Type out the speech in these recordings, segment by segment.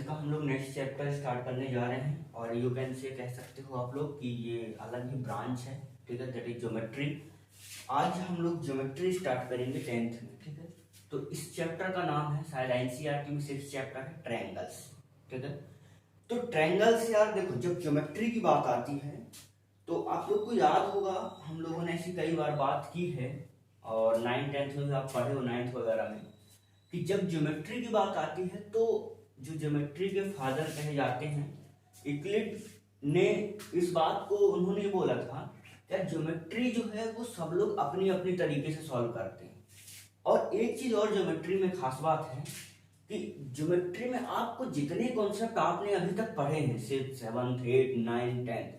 का हम लोग नेक्स्ट चैप्टर स्टार्ट करने जा रहे हैं और यू कैन से कह सकते हो आप लोग कि ये अलग ही ब्रांच है, ठीक है, दैट इज ज्योमेट्री। आज हम लोग ज्योमेट्री स्टार्ट करेंगे 10th में, ठीक है। तो इस चैप्टर का नाम है, शायद एनसीईआरटी में 6th चैप्टर है, ट्रायंगल्स, ठीक है। तो ट्रायंगल्स यार देखो, जब ज्योमेट्री की बात आती है तो आप लोग को याद होगा, हम लोगों ने ऐसी कई बार बात की है और 9th-10th में भी आप पढ़े हो 9th वगैरह में, कि जब ज्योमेट्री की बात आती है तो जो ज्योमेट्री के फादर कहे जाते हैं यूक्लिड ने इस बात को उन्होंने बोला था कि ज्योमेट्री जो है वो सब लोग अपनी अपनी तरीके से सॉल्व करते हैं। और एक चीज और ज्योमेट्री में खास बात है कि ज्योमेट्री में आपको जितने कॉन्सेप्ट आपने अभी तक पढ़े हैं, 6th 7th 8th 9th 10th,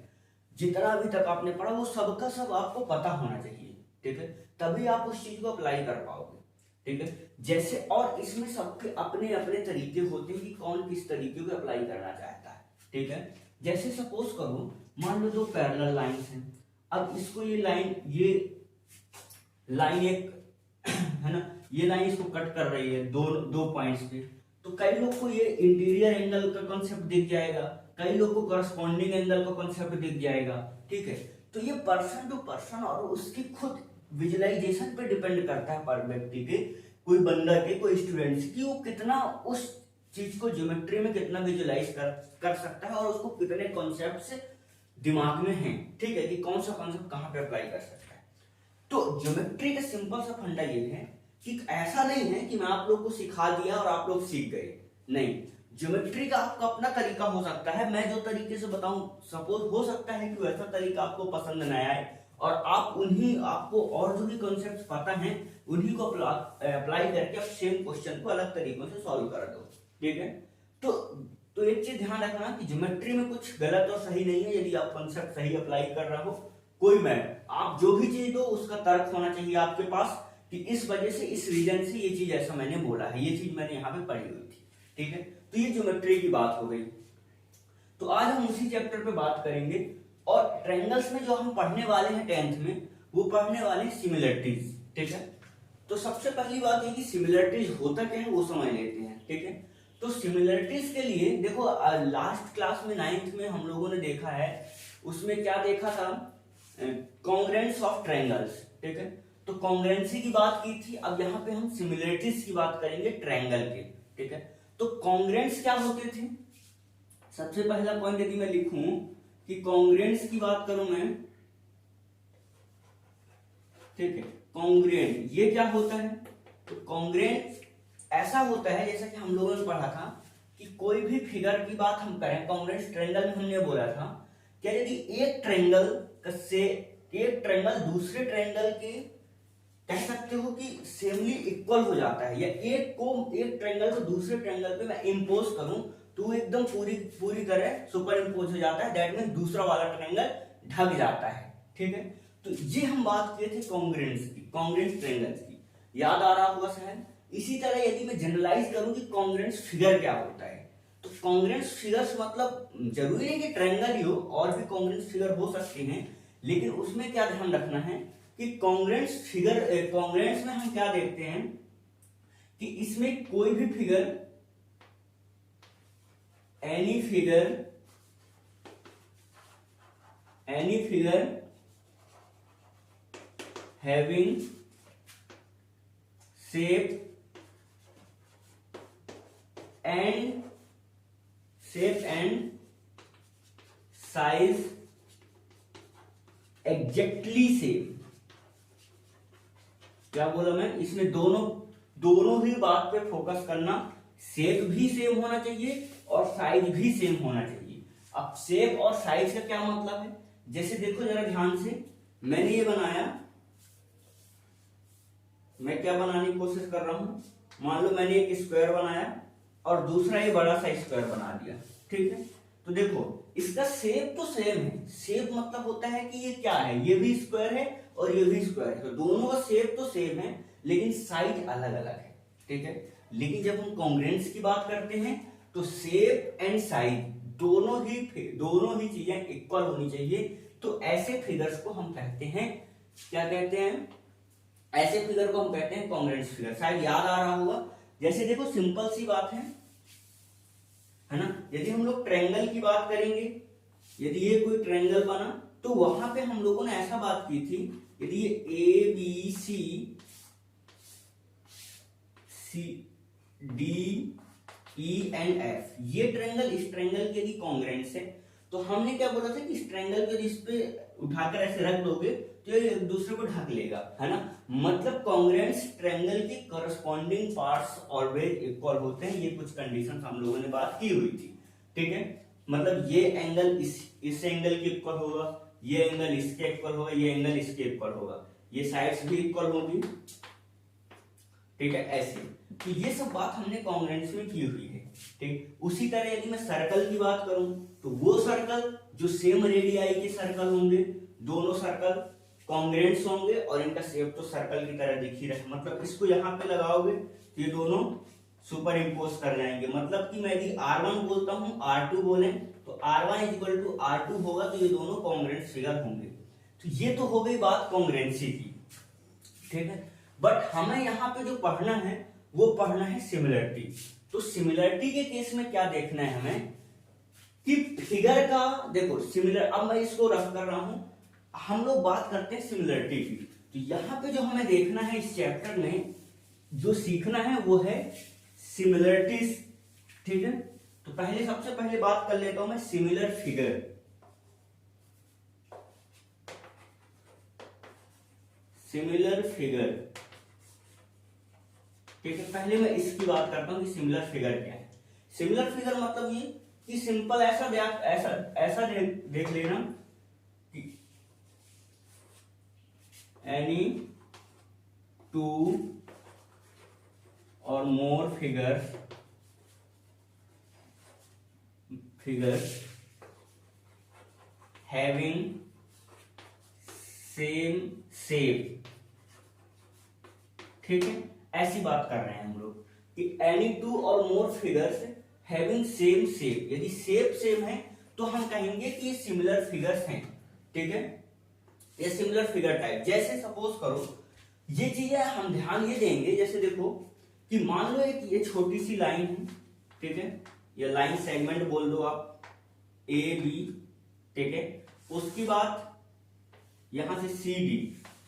जितना अभी तक आपने पढ़ा वो सबका सब आपको पता होना चाहिए, ठीक है, तभी आप उस चीज को अप्लाई कर पाओगे, ठीक है। जैसे और इसमें सबके अपने अपने तरीके होते हैं कि कौन किस तरीके को अप्लाई करना चाहता है, ठीक है। जैसे सपोज करो, मान लो दो पैरेलल लाइंस हैं, अब इसको ये लाइन एक है ना, ये लाइन इसको कट कर रही है दो पॉइंट्स पे, तो कई लोग को ये इंटीरियर एंगल का कॉन्सेप्ट दिख जाएगा, कई लोग को करस्पॉन्डिंग एंगल का कॉन्सेप्ट दिख जाएगा, ठीक है। तो ये पर्सन टू पर्सन और उसकी खुद विजुअलाइजेशन पे डिपेंड करता है, पर व्यक्ति के, कोई बंदा के, कोई स्टूडेंट्स की, वो कितना उस चीज को ज्योमेट्री में कितना विजुअलाइज कर सकता है और उसको कितने कॉन्सेप्ट्स दिमाग में हैं, ठीक है, कि कौन सा कॉन्सेप्ट कहां पे अप्लाई कर सकता है। तो ज्योमेट्री का सिंपल सा फंडा ये है कि ऐसा नहीं है कि मैं आप लोग को सिखा दिया और आप लोग सीख गए, नहीं। ज्योमेट्री का आपका अपना तरीका हो सकता है, मैं जो तरीके से बताऊं, सपोज हो सकता है कि वैसा तरीका आपको पसंद न आए और आपको और जो भी कॉन्सेप्ट पता है उन्हीं को अप्लाई करके आप सेम क्वेश्चन को अलग तरीकों से सॉल्व कर दो, ठीक है। तो एक चीज ध्यान रखना कि ज्योमेट्री में कुछ गलत और सही नहीं है। यदि आप कॉन्सेप्ट सही अप्लाई कर रहे हो, कोई आप जो भी चीज दो उसका तर्क होना चाहिए आपके पास कि इस वजह से, इस रीजन से ये चीज ऐसा मैंने बोला है, ये चीज मैंने यहाँ पे पढ़ी हुई थी, ठीक है। तो ये ज्योमेट्री की बात हो गई। तो आज हम उसी चैप्टर पे बात करेंगे और ट्रायंगल्स में जो हम पढ़ने वाले हैं 10th में, वो पढ़ने वाले हैं सिमिलरिटीज, ठीक है। तो सबसे पहली बात है कि सिमिलरिटीज होता क्या है वो समझ लेते हैं, ठीक है। तो सिमिलरिटीज के लिए देखो, लास्ट क्लास में 9th में हम लोगों ने देखा है, उसमें क्या देखा था, कॉन्ग्रुएंस ऑफ ट्रायंगल्स, ठीक है। तो कॉन्ग्रुएंसी की बात की थी, अब यहाँ पे हम सिमिलरिटीज की बात करेंगे ट्रायंगल के, ठीक है। तो कॉन्ग्रुएंस क्या होते थे, सबसे पहला पॉइंट यदि मैं लिखूं कि कॉन्ग्रुएंस की बात करूं मैं, ठीक है, कॉन्ग्रुएंट ये क्या होता है। तो कॉन्ग्रुएंट ऐसा होता है, जैसा कि हम लोगों ने पढ़ा था कि कोई भी फिगर की बात हम करें, कॉन्ग्रुएंस ट्रायंगल में हमने बोला था कि यदि एक ट्रायंगल दूसरे ट्रायंगल के कह सकते हो कि सेमली इक्वल हो जाता है, या एक ट्रायंगल को दूसरे ट्रायंगल पे मैं इंपोज करूं तो एकदम पूरी तरह सुपर इंपोज हो जाता है, दैट मींस दूसरा वाला ट्रायंगल ढक जाता है, ठीक है। तो ये हम बात किए थे कॉन्ग्रुएंस ट्रायंगल्स की, याद आ रहा होगा शायद। इसी तरह यदि मैं जनरलाइज करूं कि कॉन्ग्रुएंस फिगर क्या होता है, तो कॉन्ग्रुएंस फिगर्स मतलब जरूरी है कि ट्रायंगल ही हो, और भी कॉन्ग्रुएंस फिगर हो सकते हैं, लेकिन उसमें क्या ध्यान रखना है कि कॉन्ग्रुएंस में हम क्या देखते हैं कि इसमें कोई भी figure, any figure having shape and size exactly same. क्या बोला मैं, इसमें दोनों ही बात पे फोकस करना, शेप भी सेम होना चाहिए और साइज भी सेम होना चाहिए। अब शेप और साइज का क्या मतलब है, जैसे देखो जरा ध्यान से, मैंने ये बनाया, मैं क्या बनाने की कोशिश कर रहा हूं, मान लो मैंने एक स्क्वायर बनाया और दूसरा ये बड़ा सा स्क्वायर बना दिया, ठीक है। तो देखो इसका शेप तो सेम है, शेप मतलब होता है कि ये क्या है, ये भी स्क्वायर है और ये भी स्क्वायर है, तो दोनों का शेप तो सेम है लेकिन साइज अलग अलग है, ठीक है। लेकिन जब हम कॉन्ग्रुएंस की बात करते हैं तो शेप एंड साइज दोनों ही चीजें इक्वल होनी चाहिए। तो ऐसे फिगर्स को हम कहते हैं, क्या कहते हैं, ऐसे फिगर को हम कहते हैं कॉन्ग्रुएंस फिगर। शायद याद आ रहा होगा, जैसे देखो सिंपल सी बात है, है ना। यदि हम लोग ट्रायंगल की बात करेंगे, यदि ये कोई ट्रायंगल बना तो वहां पे हम लोगों ने ऐसा बात की थी, यदि ये A B C C D E and F ये ट्रायंगल इस ट्रायंगल के यदि कॉन्ग्रेंट्स है, तो हमने क्या बोला था कि इस ट्रायंगल को इस पे उठाकर ऐसे रख दोगे तो ये एक दूसरे को ढक लेगा, है ना। मतलब कॉन्ग्रेंट्स ट्रायंगल के करस्पॉन्डिंग पार्ट्स ऑलवेज इक्वल होते हैं, ये कुछ कंडीशंस हम लोगों ने बात की हुई थी, ठीक है। मतलब ये एंगल इस एंगल के इक्वल होगा, ये एंगल इसके इक्वल होगा, ये एंगल इसके इक्वल होगा, ये साइड्स भी इक्वल होगी, ठीक है, ऐसे। तो ये सब बात हमने कॉन्ग्रेंट्स में की हुई है, ठीक। उसी तरह यदि मैं सर्कल की बात करूं तो वो सर्कल जो सेम रेडियाई के सर्कल होंगे, दोनों सर्कल कॉन्ग्रेंट्स होंगे और इनका शेप तो सर्कल की तरह दिख ही रहा, मतलब इसको यहाँ पे लगाओगे तो ये दोनों सुपर इम्पोज कर जाएंगे। मतलब कि मैं यदि R1 बोलता हूं, R2 बोले तो R1 इक्वल टू R2 होगा, तो ये दोनों कॉन्ग्रेंट फिगर होंगे। तो ये तो हो गई बात कॉन्ग्रेंसी की, ठीक है। बट हमें यहाँ पे जो पढ़ना है वो पढ़ना है सिमिलरिटी। तो सिमिलरिटी के केस में क्या देखना है हमें कि फिगर का देखो सिमिलर, अब मैं इसको रफ कर रहा हूं, हम लोग बात करते हैं सिमिलरिटी की। तो यहाँ पे जो हमें देखना है इस चैप्टर में जो सीखना है वो है सिमिलरिटीज, ठीक है। तो पहले सबसे पहले बात कर लेता हूं मैं सिमिलर फिगर। सिमिलर फिगर, ठीक है। पहले मैं इसकी बात करता हूं कि सिमिलर फिगर क्या है। सिमिलर फिगर मतलब ये कि सिंपल ऐसा देख लेना कि एनी टू और मोर फिगर्स हैविंग सेम शेप, ठीक है। ऐसी बात कर रहे हैं हम लोग कि एनी टू और मोर फिगर्स हैविंग सेम शेप, यदि शेप सेम है तो हम कहेंगे कि ये सिमिलर फिगर्स हैं, ठीक है। ये सिमिलर फिगर टाइप, जैसे सपोज करो ये चीजें हम ध्यान ये देंगे, जैसे देखो कि मान लो एक ये छोटी सी लाइन है, ठीक है, ये लाइन सेगमेंट बोल दो आप ए बी, ठीक है। उसकी बात यहां से सी डी,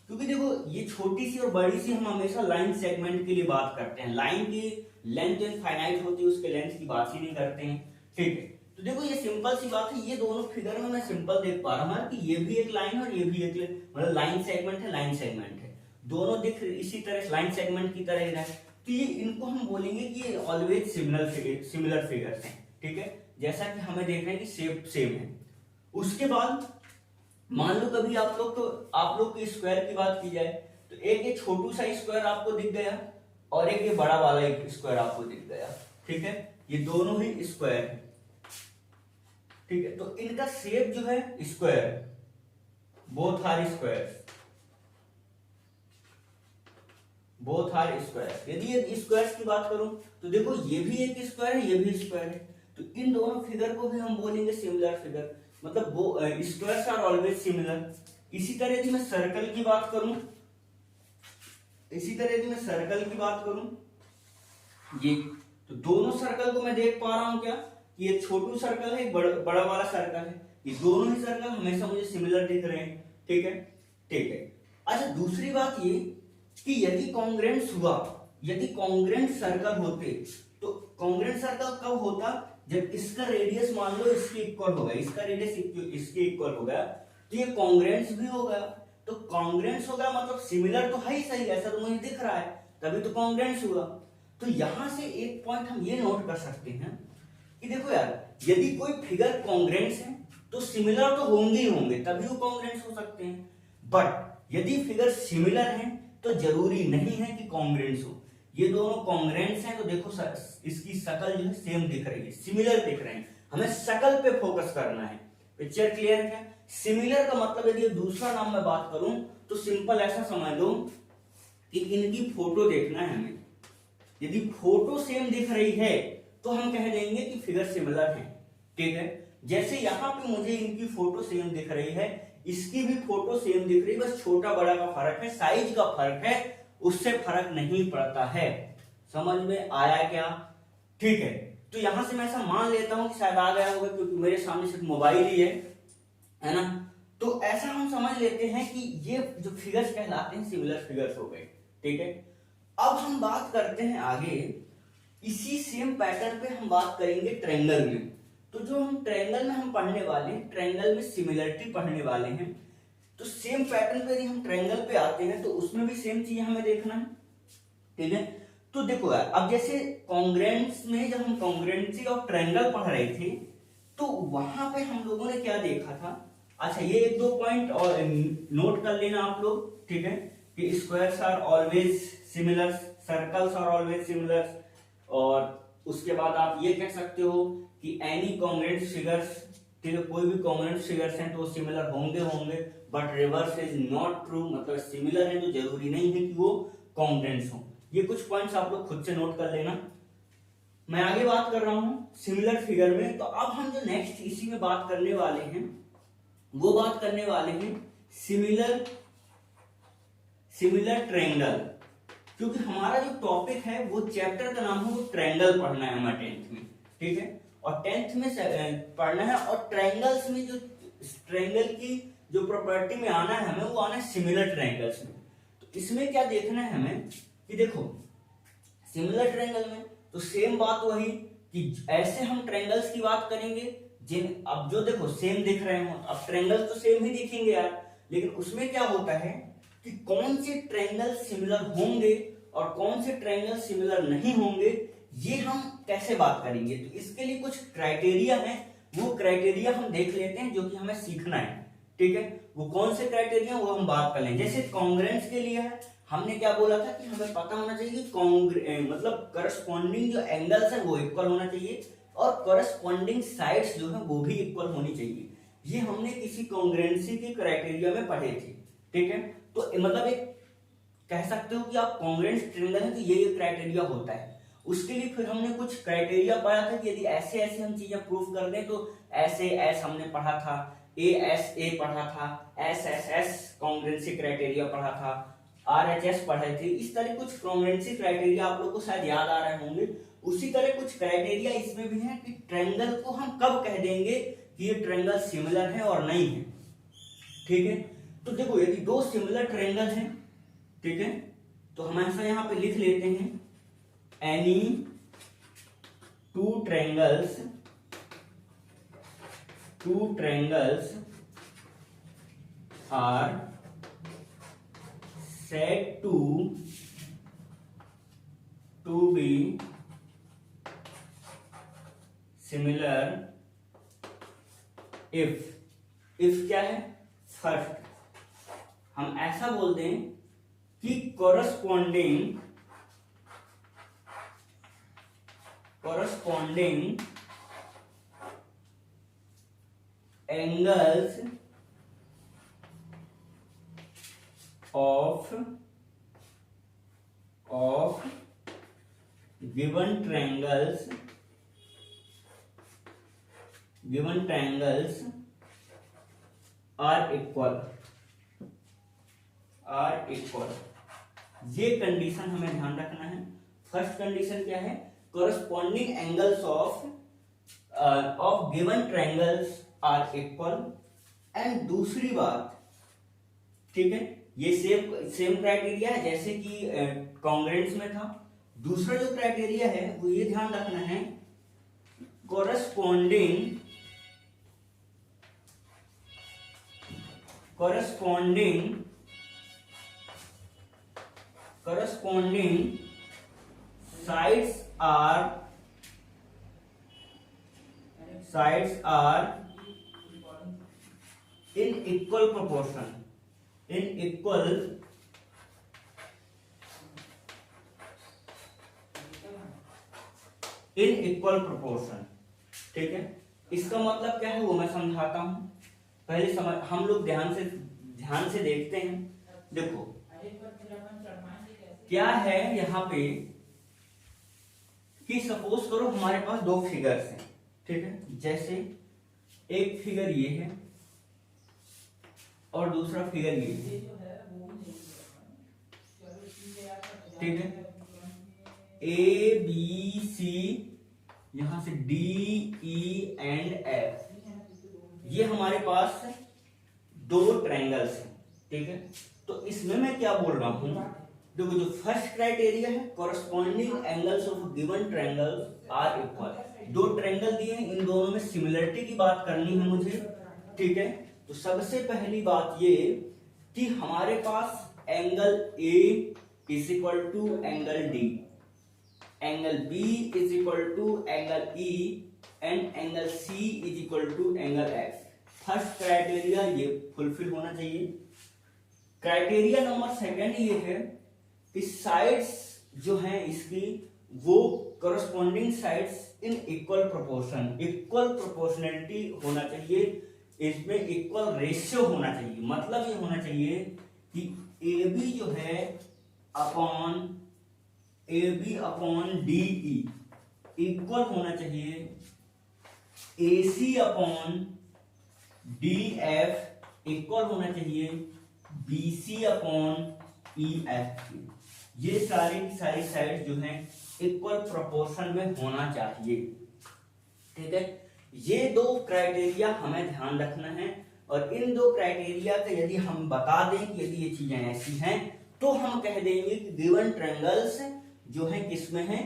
क्योंकि देखो ये छोटी सी और बड़ी सी हम हमेशा लाइन सेगमेंट के लिए बात करते हैं, लाइन की लेंथ इनफाइनाइट होती है उसके लेंथ की बात ही नहीं करते हैं, ठीक है। तो देखो ये सिंपल सी बात है, ये दोनों फिगर में मैं सिंपल देख पा रहा हूं कि ये भी एक लाइन और ये भी एक मतलब लाइन सेगमेंट है, लाइन सेगमेंट है, दोनों दिख इसी तरह लाइन सेगमेंट की तरह है। तो ये इनको हम बोलेंगे कि ये ऑलवेज सिमिलर फिगर्स हैं, ठीक है। जैसा कि हमें देख रहे हैं कि शेप सेम है। उसके बाद मान लो कभी आप लोग के स्क्वायर की बात की जाए तो एक ये छोटू सा स्क्वायर आपको दिख गया और एक ये बड़ा वाला एक स्क्वायर आपको दिख गया, ठीक है। ये दोनों ही स्क्वायर है, ठीक है। तो इनका शेप जो है स्क्वायर है, both are square, both are square. यदि ये स्क्वायर्स की बात करूं तो देखो ये भी एक स्क्वायर है, ये भी स्क्वायर है, तो इन दोनों फिगर को भी हम बोलेंगे सिमिलर फिगर, मतलब वो स्क्वायर्स आर ऑलवेज सिमिलर। इसी तरह यदि मैं सर्कल की बात करूं, ये तो दोनों सर्कल को मैं देख पा रहा हूं क्या कि ये छोटू सर्कल है, एक बड़ा वाला सर्कल है, ये दोनों ही सर्कल हमेशा मुझे सिमिलर दिख रहे हैं, ठीक है, ठीक है। अच्छा दूसरी बात ये कि यदि कॉन्ग्रेंट्स हुआ, यदि कॉन्ग्रेंट सर्कल होते तो कॉन्ग्रेंट सर्कल कब होता, जब इसका रेडियस मान लो इसके इक्वल होगा, इसका रेडियस इसके इक्वल होगा तो ये कॉन्ग्रेंट्स भी होगा। तो कॉन्ग्रेंट्स होगा मतलब सिमिलर तो है ही, सही ऐसा तो मुझे दिख रहा है, तभी तो कॉन्ग्रेंट्स हुआ। तो यहां से एक पॉइंट हम ये नोट कर सकते हैं कि देखो यार यदि कोई फिगर कॉन्ग्रेंट्स है तो सिमिलर तो होंगे ही होंगे, तभी वो कॉन्ग्रेंट्स हो सकते हैं। बट यदि फिगर सिमिलर हैं तो जरूरी नहीं है कि कॉन्ग्रेंट्स हो। ये दोनों कॉन्ग्रेंट्स हैं तो देखो इसकी शक्ल जो है सेम दिख रही है, सिमिलर दिख रहे हैं, हमें शक्ल पे फोकस करना है। पिक्चर क्लियर है? सिमिलर का मतलब यदि दूसरा नाम मैं बात करूं तो सिंपल ऐसा समझ लो कि इनकी फोटो देखना है हमें, यदि फोटो सेम दिख रही है तो हम कह देंगे कि फिगर सिमिलर है, ठीक है। जैसे यहां पे मुझे इनकी फोटो सेम दिख रही है, इसकी भी फोटो सेम दिख रही है, बस छोटा बड़ा का फर्क है, साइज का फर्क है, उससे फर्क नहीं पड़ता है। समझ में आया क्या? ठीक है। तो यहां से मैं ऐसा मान लेता हूं कि शायद आ गया होगा, क्योंकि मेरे सामने सिर्फ मोबाइल ही है ना। तो ऐसा हम समझ लेते हैं कि ये जो फिगर्स कहलाते हैं सिमिलर फिगर्स हो गए, ठीक है। अब हम बात करते हैं आगे, इसी सेम पैटर्न पे हम बात करेंगे ट्रायंगल में। तो जो हम ट्रायंगल में हम पढ़ने वाले हैं, ट्रायंगल में सिमिलरिटी पढ़ने वाले हैं, तो सेम पैटर्न पे यदि हम ट्रायंगल पे आते हैं तो उसमें भी सेम चीज हमें देखना है, ठीक है। तो देखो यार, अब जैसे कॉन्ग्रुएंस में जब हम कॉन्ग्रुएंसी ऑफ ट्रायंगल पढ़ रहे थे तो वहां पे हम लोगों ने क्या देखा था। अच्छा, ये एक दो पॉइंट और नोट कर लेना आप लोग, ठीक है, कि squares are always similar, circles are always similar, और उसके बाद आप ये कह सकते हो कि एनी कॉन्ग्रुएंट फिगर्स, ठीक है, कोई भी कॉन्ग्रुएंट फिगर्स हैं तो सिमिलर होंगे, but reverse is not true, मतलब सिमिलर है तो जरूरी नहीं है कि वो कॉन्ग्रुएंट्स हो। ये कुछ पॉइंट्स आप लोग खुद से नोट कर लेना। मैं आगे बात कर रहा हूं सिमिलर फिगर में। तो अब हम जो नेक्स्ट इसी में बात करने वाले हैं वो बात करने वाले हैं सिमिलर ट्रायंगल, क्योंकि हमारा जो टॉपिक है वो चैप्टर का नाम है वो ट्रायंगल पढ़ना है हमारे 10th में, ठीक है, और 10th में पढ़ना है। और ट्रायंगल्स में जो ट्रायंगल की जो प्रॉपर्टी में आना है हमें, वो आना है सिमिलर ट्रायंगल्स में। तो इसमें क्या देखना है हमें कि देखो सिमिलर ट्रायंगल में तो सेम बात वही कि ऐसे हम ट्रायंगल्स की बात करेंगे जिन, अब जो देखो सेम दिख रहे हो, अब ट्रायंगल तो सेम ही दिखेंगे यार, लेकिन उसमें क्या होता है कि कौन से ट्रायंगल सिमिलर होंगे और कौन से ट्रायंगल सिमिलर नहीं होंगे, ये हम कैसे बात करेंगे। तो इसके लिए कुछ क्राइटेरिया है, वो क्राइटेरिया हम देख लेते हैं जो कि हमें सीखना है, ठीक है। वो कौन से क्राइटेरिया वो हम बात कर लें। जैसे कॉन्ग्रुएंस के लिए है, हमने क्या बोला था कि हमें पता होना चाहिए कि मतलब करस्पॉन्डिंग जो एंगल्स है वो इक्वल होना चाहिए और करस्पॉन्डिंग साइड्स जो है वो भी इक्वल होनी चाहिए। ये हमने किसी कॉन्ग्रुएंसी के क्राइटेरिया में पढ़े थे, ठीक है। तो मतलब एक कह सकते हो कि आप कॉन्ग्रुएंट ट्रायंगल है तो ये क्राइटेरिया होता है। उसके लिए फिर हमने कुछ क्राइटेरिया पढ़ा था कि यदि ऐसे ऐसे हम चीजें प्रूव कर दें तो ऐसे एस हमने पढ़ा था, ए पढ़ा था, एस कॉन्ग्रुएंसी क्राइटेरिया पढ़ा था, RHS पढ़े थे। इस तरह कुछ कॉन्ग्रुएंसी क्राइटेरिया आप लोगों को शायद याद आ रहे होंगे। उसी तरह कुछ क्राइटेरिया इसमें भी है कि ट्रायंगल को हम कब कह देंगे कि ये ट्रायंगल सिमिलर है और नहीं है, ठीक है। तो देखो यदि दो सिमिलर ट्रायंगल हैं, ठीक है, तो हम ऐसा यहां पे लिख लेते हैं, any two triangles are said to be similar if क्या है, फर्स्ट हम ऐसा बोलते हैं कि corresponding angles of given triangles are equal। ये कंडीशन हमें ध्यान रखना है। फर्स्ट कंडीशन क्या है, corresponding angles of given triangles are equal। And दूसरी बात, ठीक है, ये सेम क्राइटेरिया है जैसे कि कॉन्ग्रुएंट्स में था। दूसरा जो क्राइटेरिया है वो ये ध्यान रखना है, corresponding sides are in equal proportion, in equal proportion, ठीक है। इसका मतलब क्या है वो मैं समझाता हूं, पहले हम लोग ध्यान से देखते हैं। देखो क्या है यहाँ पे कि सपोज करो हमारे पास दो फिगर्स हैं, ठीक है, जैसे एक फिगर ये है और दूसरा फिगर ये है, ठीक है, A B C यहां से डी ई एंड एफ, ये हमारे पास दो ट्रायंगल्स हैं, ठीक है। तो इसमें मैं क्या बोल रहा हूं, देखो जो फर्स्ट क्राइटेरिया है, corresponding angles of given triangles are equal. दो ट्रायंगल दिए हैं, इन दोनों में सिमिलरिटी की बात करनी है मुझे, ठीक है। तो सबसे पहली बात ये कि हमारे पास angle A is equal to angle D, angle B is equal to angle E and angle C is equal to angle F. First criteria ये फुलफिल होना चाहिए। क्राइटेरिया नंबर सेकंड ये है कि साइड्स जो हैं इसकी, वो corresponding sides in equal proportion, equal proportionality होना चाहिए, इसमें इक्वल रेशियो होना चाहिए। मतलब ये होना चाहिए कि ए बी जो है upon A B upon D E equal होना चाहिए A C upon D F equal होना चाहिए B C upon E F. ये सारी की सारी साइड जो है इक्वल प्रोपोर्शन में होना चाहिए, ठीक है। ये दो क्राइटेरिया हमें ध्यान रखना है, और इन दो क्राइटेरिया का यदि हम बता दें कि यदि ये चीजें ऐसी हैं, तो हम कह देंगे कि गिवन ट्रायंगल्स जो है किसमें है,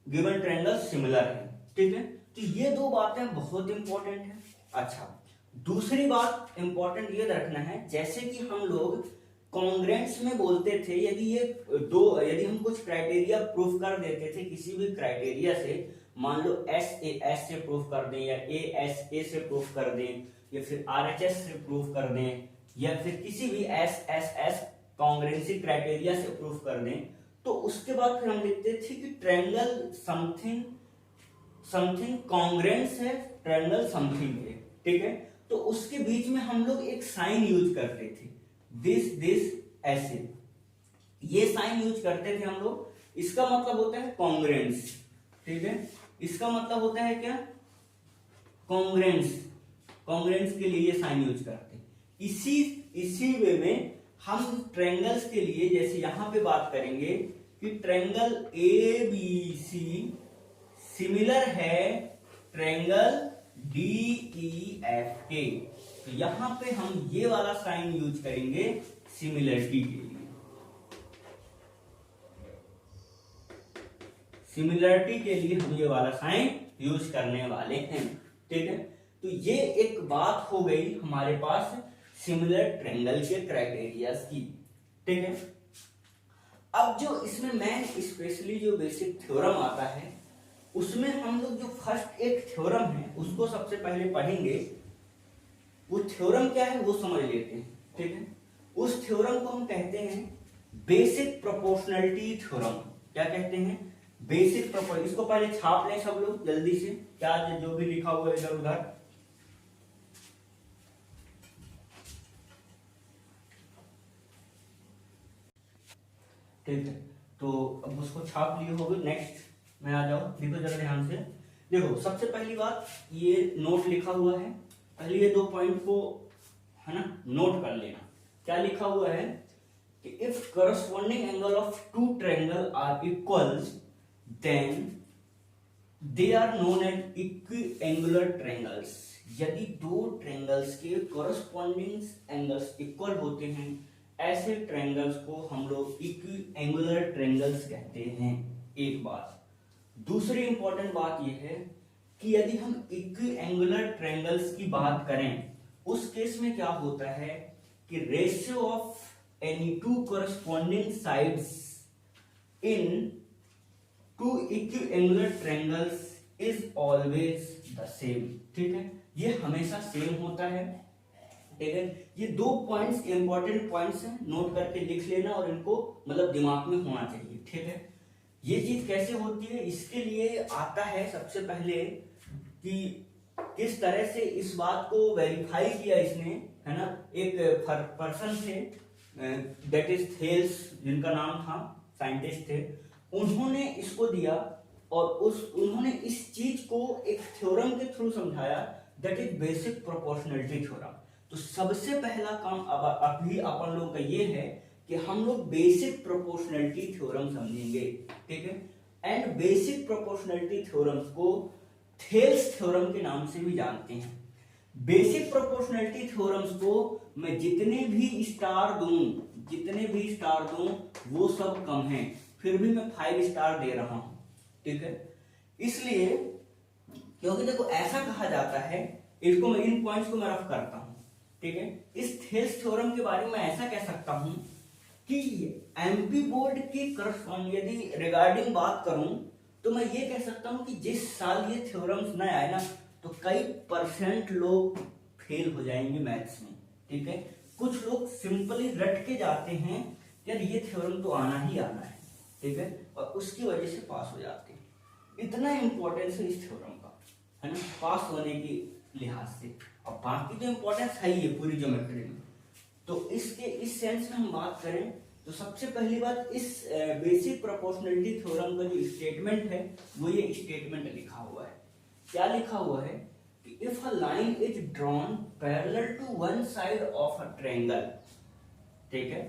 गिवन ट्रायंगल्स सिमिलर है, ठीक है। तो ये दो बातें बहुत इंपॉर्टेंट है। अच्छा, दूसरी बात इंपॉर्टेंट ये रखना है, जैसे कि हम लोग कॉन्ग्रेंट्स में बोलते थे, यदि हम कुछ क्राइटेरिया प्रूफ कर देते थे किसी भी क्राइटेरिया से, मान लो एस से प्रूफ कर दें, या ए से प्रूफ कर दें, या फिर RHS से प्रूफ कर दें, या फिर किसी भी एस कॉन्ग्रेंसी क्राइटेरिया से प्रूफ कर दें, तो उसके बाद फिर हम लिखते थे कि ट्रायंगल समथिंग समथिंग कॉन्ग्रेंट्स है, ट्रायंगल समथिंग है, ठीक है। तो उसके बीच में हम लोग एक साइन यूज करते थे, दिस ऐसे, ये साइन यूज करते थे हम लोग। इसका मतलब होता है कॉन्ग्रेंस, ठीक है। इसका मतलब होता है क्या, कॉन्ग्रेंस, कॉन्ग्रेंस के लिए ये साइन यूज करते हैं। इसी वे में हम ट्रायंगल्स के लिए, जैसे यहां पे बात करेंगे कि triangle A B C similar है ट्रायंगल डी ई एफ के, तो यहां पे हम ये वाला साइन यूज करेंगे सिमिलरिटी के लिए, सिमिलरिटी के लिए हम ये वाला साइन यूज करने वाले हैं, ठीक है। तो ये एक बात हो गई हमारे पास सिमिलर ट्रायंगल के क्राइटेरियाज की, ठीक है। अब जो इसमें मेन स्पेशली जो बेसिक थ्योरम आता है, उसमें हम लोग जो फर्स्ट एक थ्योरम है उसको सबसे पहले पढ़ेंगे। वो थ्योरम क्या है वो समझ लेते हैं, ठीक है। उस थ्योरम को हम कहते हैं बेसिक प्रोपोर्शनलिटी थ्योरम। क्या कहते हैं, बेसिक प्रोपोर्शन। इसको पहले छाप लें सब लोग जल्दी से, क्या जो भी लिखा हुआ है इधर उधर। ठीक है, तो अब उसको छाप लिए होगे। नेक्स्ट में आ जाओ, देखो जरा ध्यान से देखो। सबसे पहली बात, ये नोट लिखा हुआ है, पहले ये दो पॉइंट को है ना नोट कर लेना। क्या लिखा हुआ है कि if corresponding angle of two triangle are equal then they are known as equiangular triangles. यदि दो ट्रायंगल्स के करस्पॉन्डिंग एंगल्स इक्वल होते हैं, ऐसे ट्रायंगल्स को हम लोग इक्विएंगुलर ट्रायंगल्स कहते हैं। एक बात। दूसरी इंपॉर्टेंट बात यह है कि यदि हम इक्विएंगुलर ट्रायंगल्स की बात करें, उस केस में क्या होता है कि ratio of any two corresponding sides in two equiangular triangles is always the same, ठीक है। ये हमेशा सेम होता है, ठीक है। ये दो पॉइंट्स इंपॉर्टेंट पॉइंट्स हैं, नोट करके लिख लेना और इनको मतलब दिमाग में होना चाहिए, ठीक है। ये चीज कैसे होती है, इसके लिए आता है सबसे पहले कि किस तरह से इस बात को वेरीफाई किया इसने, है ना। एक पर्सन थे, दैट इज थेल्स जिनका नाम था, साइंटिस्ट थे, उन्होंने इसको दिया और उन्होंने इस चीज को एक थ्योरम के थ्रू समझाया, that is basic proportionality theorem. तो सबसे पहला काम अब अभी अपन लोग का ये है कि हम लोग बेसिक प्रोपोर्शनलिटी थ्योरम समझेंगे, ठीक है। एंड बेसिक प्रोपोर्शनैलिटी थ्योरम्स को थेल्स थ्योरम के नाम से भी जानते हैं। बेसिक प्रोपोर्शनैलिटी थ्योरम्स को मैं जितने भी स्टार दूं वो सब कम है, फिर भी मैं 5 स्टार दे रहा हूं, ठीक है। इसलिए क्योंकि देखो ऐसा कहा जाता है, इसको मैं इन पॉइंट्स को मैं रफ करता हूं, ठीक है। इस थेल्स थ्योरम के बारे में ऐसा कह सकता हूं कि एमपी बोर्ड के करस्पॉन्ड यदि रिगार्डिंग बात करूं तो मैं ये कह सकता हूं कि जिस साल ये थ्योरम्स न आए ना, तो कई % लोग फेल हो जाएंगे मैथ्स में, ठीक है। कुछ लोग सिंपली रट के जाते हैं, यार ये थ्योरम तो आना ही आना है, ठीक है, और उसकी वजह से पास हो जाते हैं। इतना इंपॉर्टेंस है इस थ्योरम का, है ना, पास होने के लिहाज से। और बाकी तो इंपॉर्टेंस है ही है पूरी ज्योमेट्री में। तो इसके इस सेंस में हम बात करें तो सबसे पहली बात, इस बेसिक प्रोपोर्शनैलिटी थ्योरम का जो स्टेटमेंट है वो ये स्टेटमेंट लिखा हुआ है। क्या लिखा हुआ है कि if a line is drawn parallel to one side of a triangle, ठीक है,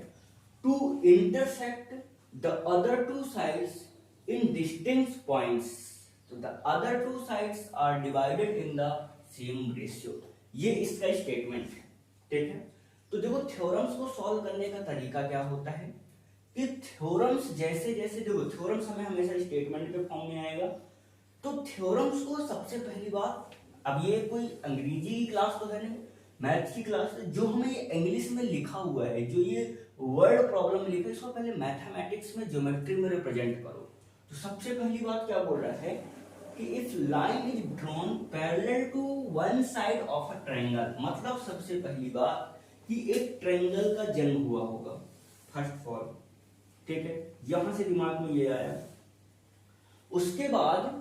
to intersect the other two sides in distinct points, तो the other two sides are divided in the same ratio. ये इसका statement है, ठीक है। तो देखो थ्योरम्स को सॉल्व करने का तरीका क्या होता है कि थ्योरम्स जैसे जैसे देखो थ्योरम्स हमें हमेशा स्टेटमेंट के फॉर्म में आएगा। तो थ्योरम्स को सबसे पहली बात, अब ये कोई अंग्रेजी की क्लास तो है नहीं, मैथ्स की क्लास है, जो हमें ये इंग्लिश में लिखा हुआ है, जो ये वर्ड प्रॉब्लम लिखा है, इसको पहले मैथमेटिक्स में ज्योमेट्री में रिप्रेजेंट करो। तो सबसे पहली बात क्या बोल रहा है कि if line is drawn parallel to one side of a triangle, मतलब सबसे पहली बात कि एक ट्रायंगल का जन्म हुआ होगा, फर्स्ट ऑफ ऑल, ठीक है, यहां से दिमाग में ये आया। उसके बाद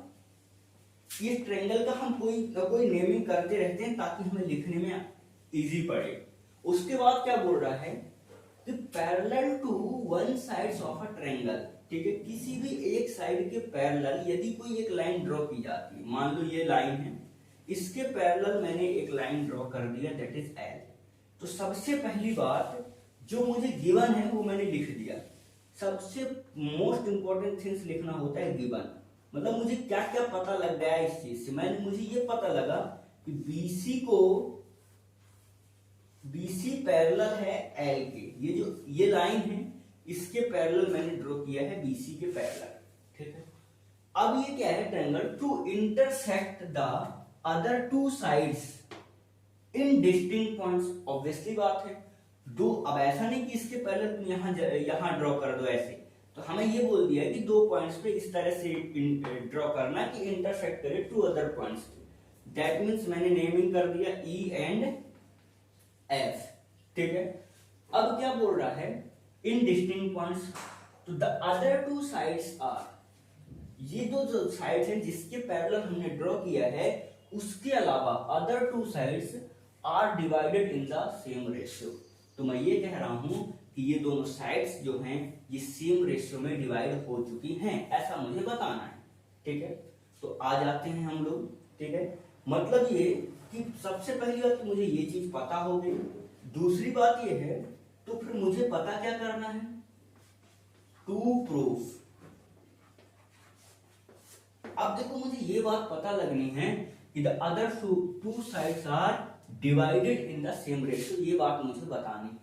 ये ट्रायंगल का हम कोई नेमिंग करते रहते हैं ताकि हमें लिखने में इजी पड़े। उसके बाद क्या बोल रहा है कि parallel to one sides of a triangle, ठीक है, किसी भी एक साइड के पैरेलल यदि कोई एक लाइन ड्रॉ की जाती है, मान लो ये लाइन है, इसके पैरेलल मैंने एक लाइन ड्रॉ कर दिया, दैट इज एल। तो सबसे पहली बात जो मुझे गिवन है वो मैंने लिख दिया। सबसे मोस्ट इंपॉर्टेंट थिंग्स लिखना होता है गिवन, मतलब मुझे क्या क्या पता लग गया इस चीज से। मुझे ये पता लगा कि BC पैरेलल है एल के, ये लाइन है, इसके पैरेलल मैंने ड्रॉ किया है BC के पैरेलल, ठीक है। अब ये क्या है, triangle to intersect the other two sides in distinct points, obviously बात है दो, अब ऐसा नहीं कि इसके पैरेलल तुम यहां ड्रॉ कर दो ऐसे, तो हमें ये बोल दिया है कि 2 पॉइंट्स पे इस तरह से ड्रॉ करना कि इंटरसेक्ट करे 2 अदर पॉइंट्स। दैट मींस मैंने नेमिंग कर दिया E एंड F, ठीक है। अब क्या बोल रहा है, इन डिस्टिंक्ट पॉइंट्स, तो the other two sides are, ये जो साइड्स हैं जिसके पैरेलल हमने ड्रॉ किया है, उसके अलावा other two sides are divided in the same ratio. तो मैं ये कह रहा हूं कि ये दोनों साइड्स जो हैं ये सेम रेशियो में डिवाइड हो चुकी हैं, ऐसा मुझे बताना है, ठीक है। तो आ जाते हैं हम लोग, ठीक है। मतलब ये कि सबसे पहली बात तो मुझे ये चीज पता हो गई। दूसरी बात ये है, तो फिर मुझे पता क्या करना है, टू प्रूफ। अब देखो मुझे ये बात पता लगनी है कि the other two sides are divided in the same ratio, ये बात मुझे बतानी है।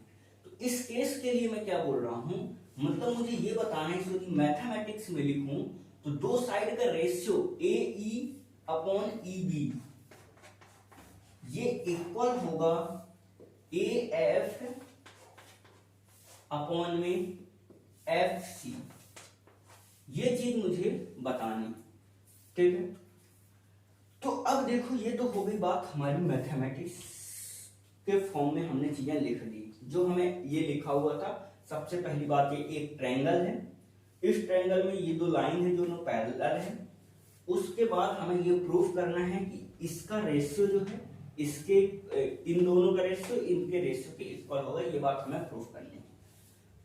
तो इस केस के लिए मैं क्या बोल रहा हूं, मतलब मुझे ये बताना है, इसको मैथमेटिक्स में लिखूं तो दो साइड का रेशियो AE अपॉन EB ये इक्वल होगा AF अपॉन में FC, ये चीज मुझे बतानी, ठीक है। तो अब देखो ये तो हो गई बात हमारी मैथमेटिक्स के फॉर्म में हमने चीजें लिख दी। जो हमें ये लिखा हुआ था, सबसे पहली बात ये एक ट्रायंगल है, इस ट्रायंगल में ये दो लाइन है जो पैरेलल है। उसके बाद हमें ये प्रूफ करना है कि इसका रेशियो जो है, इसके इन दोनों का रेशियो इनके रेशियो के इक्वल होगा, ये बात हमें प्रूफ करनी है।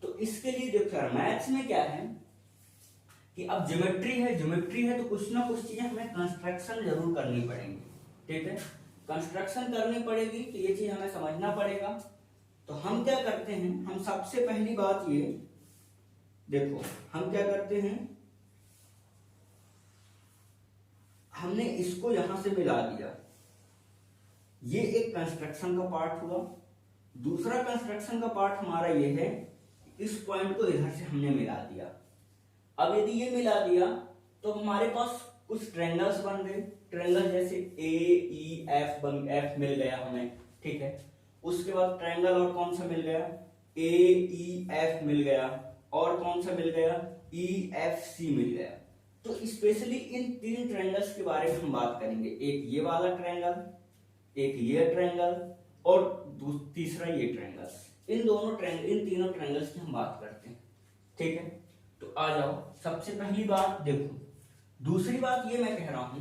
तो इसके लिए देखो मैथ्स में क्या है कि अब ज्योमेट्री है तो कुछ ना कुछ चीजें हमें कंस्ट्रक्शन जरूर करनी पड़ेंगी, ठीक है। कंस्ट्रक्शन करनी पड़ेगी तो ये चीज हमें समझना पड़ेगा। तो हम क्या करते हैं, हम सबसे पहली बात ये देखो, हम क्या करते हैं हमने इसको यहां से मिला दिया, ये एक कंस्ट्रक्शन का पार्ट हुआ। दूसरा कंस्ट्रक्शन का पार्ट हमारा ये है, इस पॉइंट को इधर से हमने मिला दिया। अब यदि ये मिला दिया तो हमारे पास कुछ ट्रायंगल्स बन गए, ट्रायंगल जैसे ए ई एफ बन, एफ मिल गया हमें, ठीक है। उसके बाद ट्रायंगल और कौन सा मिल गया, ए ई एफ मिल गया, और कौन सा मिल गया, ई एफ सी मिल गया। तो स्पेशली इन तीन ट्रायंगल्स के बारे में हम बात करेंगे, एक ये वाला ट्रायंगल, एक ये ट्रायंगल, और तीसरा ये ट्रायंगल। इन दोनों ट्रायंगल, इन तीनों ट्रायंगल्स की हम बात करते हैं, ठीक है। तो आ जाओ, सबसे पहली बात देखो। दूसरी बात ये मैं कह रहा हूं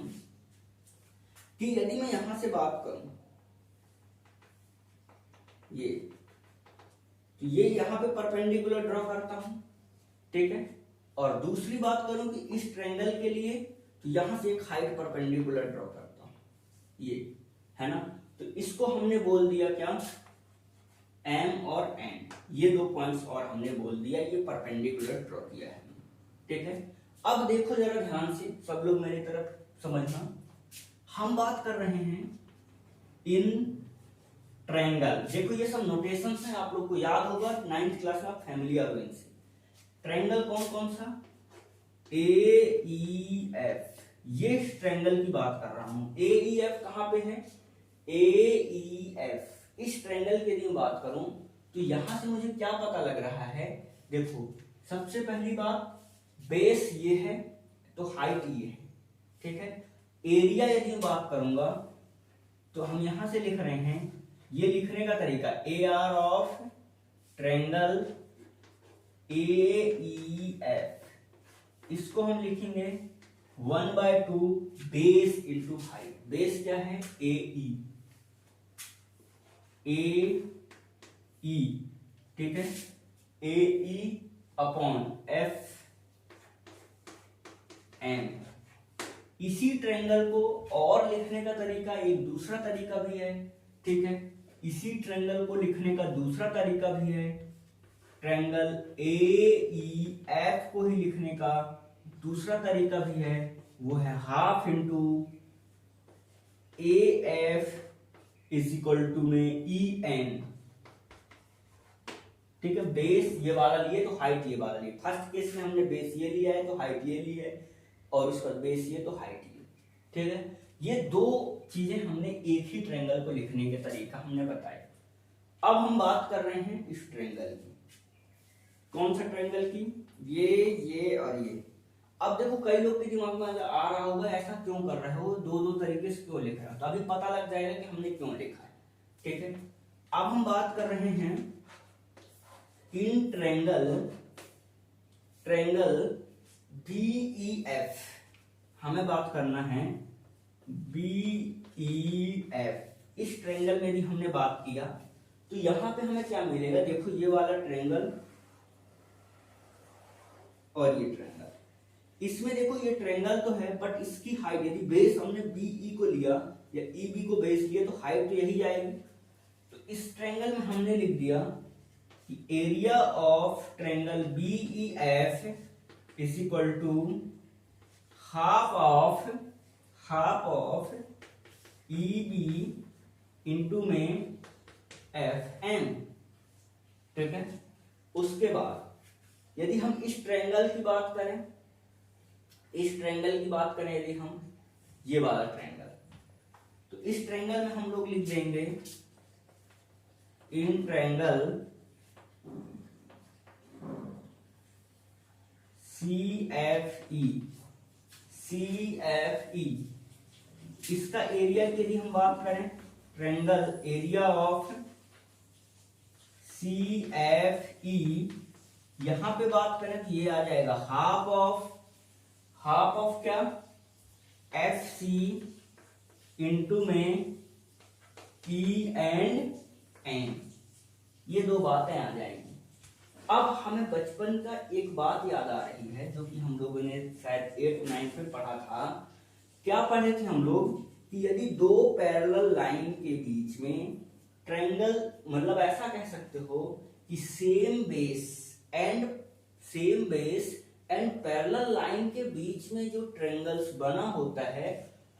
कि यदि मैं यहां से बात करूं ये, तो ये यहां पे परपेंडिकुलर ड्रॉ करता हूं, ठीक है। और दूसरी बात करूं कि इस ट्रायंगल के लिए, तो यहां से एक हाइट परपेंडिकुलर ड्रॉ करता हूं, ये है ना। तो इसको हमने बोल दिया क्या, एम और एन, ये दो पॉइंट्स और हमने बोल दिया, ये परपेंडिकुलर ड्रॉ किया है, ठीक है। अब देखो जरा ध्यान से, सब लोग मेरी तरफ समझना। हम बात कर रहे हैं इन ट्रायंगल, देखो ये सब नोटेशंस हैं, आप लोग को याद होगा, 9th क्लास में फैमिलियर हो इनसे। ट्रायंगल कौन कौन सा, ए ई एफ, ये ट्रायंगल की बात कर रहा हूं। ए ई एफ कहां पे है, ए ई एफ, इस ट्रायंगल की यदि मैं बात करूं तो यहां से मुझे क्या पता लग रहा है, देखो सबसे पहली बात, बेस ये है तो हाइट ये है, ठीक है। एरिया यदि मैं बात करूंगा तो हम यहां से लिख रहे हैं, ये लिखने का तरीका, A R of triangle A E F, इसको हम लिखेंगे 1/2 बेस इंटू हाइट। बेस क्या है, ए ई, ठीक है, ए ई अपॉन एफ एम। इसी ट्रायंगल को और लिखने का तरीका, एक दूसरा तरीका भी है, ठीक है। इसी ट्रायंगल को लिखने का दूसरा तरीका भी है, ट्रायंगल ए ई एफ को ही लिखने का दूसरा तरीका भी है, वो है half into A F is equal to में ई एन, ठीक है। बेस ये वाला लिए तो हाइट ये वाला लिए, फर्स्ट केस में हमने बेस ये लिया है तो हाइट ये ली है, और उसका बेस ये तो हाइट ये, ठीक है। ये दो चीजें हमने एक ही ट्रायंगल को लिखने के तरीका हमने बताया। अब हम बात कर रहे हैं इस ट्रायंगल की, कौन सा ट्रायंगल की, ये और ये। अब देखो कई लोग के दिमाग में आ रहा होगा ऐसा क्यों कर रहे हो, दो दो तरीके से क्यों लिख रहे हो, तो अभी पता लग जाएगा कि हमने क्यों लिखा है, ठीक है। अब हम बात कर रहे हैं इन ट्रायंगल बी ई एफ, हमें बात करना है बी ई एफ। इस ट्रायंगल में भी हमने बात किया तो यहां पे हमें क्या मिलेगा, देखो ये वाला ट्रायंगल और ये ट्रायंगल, इसमें देखो ये ट्रायंगल तो है बट इसकी हाइट, यदि बेस हमने बी ई को लिया या ई बी को बेस लिया तो हाइट तो यही जाएगी। तो इस ट्रायंगल में हमने लिख दिया कि area of triangle B E F is equal to half of E B into में एफ एम, ठीक है। उसके बाद यदि हम इस ट्रायंगल की बात करें, यदि हम ये वाला ट्रायंगल, तो इस ट्रायंगल में हम लोग लिख देंगे इन ट्रायंगल सी एफ ई, इसका एरिया की यदि हम बात करें, triangle area of C F E, यहां पे बात करें तो ये आ जाएगा हाफ ऑफ क्या, एफ सी इंटू में ई एंड एन, ये दो बातें आ जाएंगी। अब हमें बचपन का एक बात याद आ रही है जो कि हम लोगों ने शायद 8th 9th में पढ़ा था। क्या पढ़े थे हम लोग कि यदि दो पैरेलल लाइन के बीच में ट्रायंगल, मतलब ऐसा कह सकते हो कि same base and parallel line के बीच में जो ट्रायंगल्स बना होता है